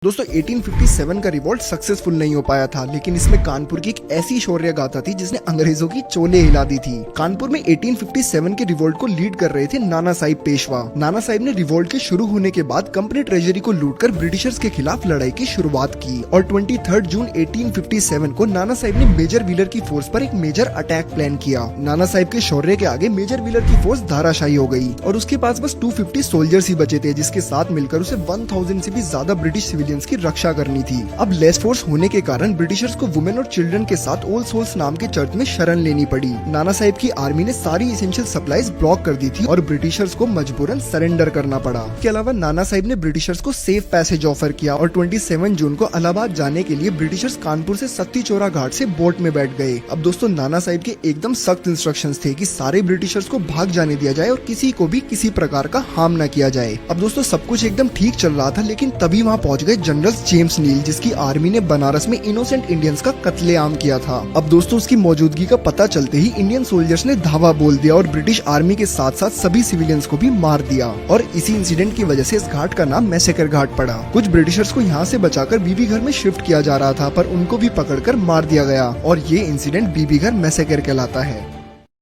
दोस्तों 1857 का revolt successful नहीं हो पाया था, लेकिन इसमें कानपुर की एक ऐसी शौर्य गाथा थी जिसने अंग्रेजों की चोले हिला दी थी। कानपुर में 1857 के रिवॉल्ट को लीड कर रहे थे नाना साहिब पेशवा। नाना साहिब ने रिवॉल्ट के शुरू होने के बाद कंपनी ट्रेजरी को लूटकर ब्रिटिशर्स के खिलाफ लड़ाई की शुरुआत की और 23 जून 1857 को नाना साहिब ने मेजर व्हीलर की फोर्स पर एक मेजर अटैक प्लान किया। नाना साहिब के शौर्य के आगे मेजर व्हीलर की फोर्स धाराशायी हो गई और उसके पास बस 250 सोल्जर्स ही बचे थे, जिसके साथ मिलकर उसे 1000 से भी ज्यादा ब्रिटिश सिविलियंस की रक्षा करनी थी। अब लेस फोर्स होने के कारण ब्रिटिशर्स को वुमेन और चिल्ड्रन के साथ ऑल सोल्स नाम के चर्च में शरण लेनी पड़ी। नाना साहिब की आर्मी ने सारी एसेंशियल सप्लाईज ब्लॉक कर दी थी और ब्रिटिशर्स को मजबूरन सरेंडर करना पड़ा। इसके अलावा नाना साहिब ने ब्रिटिशर्स को सेफ पैसेज ऑफर किया और 27 जून को इलाहाबाद जाने के लिए ब्रिटिशर्स कानपुर से सत्ती चौरा घाट से बोट में बैठ गए। अब दोस्तों नाना साहिब के एकदम सख्त इंस्ट्रक्शंस थे कि सारे ब्रिटिशर्स को भाग जाने दिया जाए और किसी को भी किसी प्रकार का हार्म न किया जाए। अब दोस्तों सब कुछ एकदम ठीक चल रहा था, लेकिन तभी वहाँ पहुँच गए जनरल जेम्स नील, जिसकी आर्मी ने बनारस में इनोसेंट इंडियंस का कत्लेआम किया था। अब दोस्तों उसकी मौजूदगी का पता चलते ही इंडियन सोल्जर्स ने धावा बोल दिया और ब्रिटिश आर्मी के साथ साथ सभी सिविलियंस को भी मार दिया और इसी इंसिडेंट की वजह से इस घाट का नाम मैसेकर घाट पड़ा। कुछ ब्रिटिशर्स को यहाँ से बचाकर बीबी घर में शिफ्ट किया जा रहा था, पर उनको भी पकड़कर मार दिया गया और ये इंसिडेंट बीबी घर मैसेकर कहलाता है।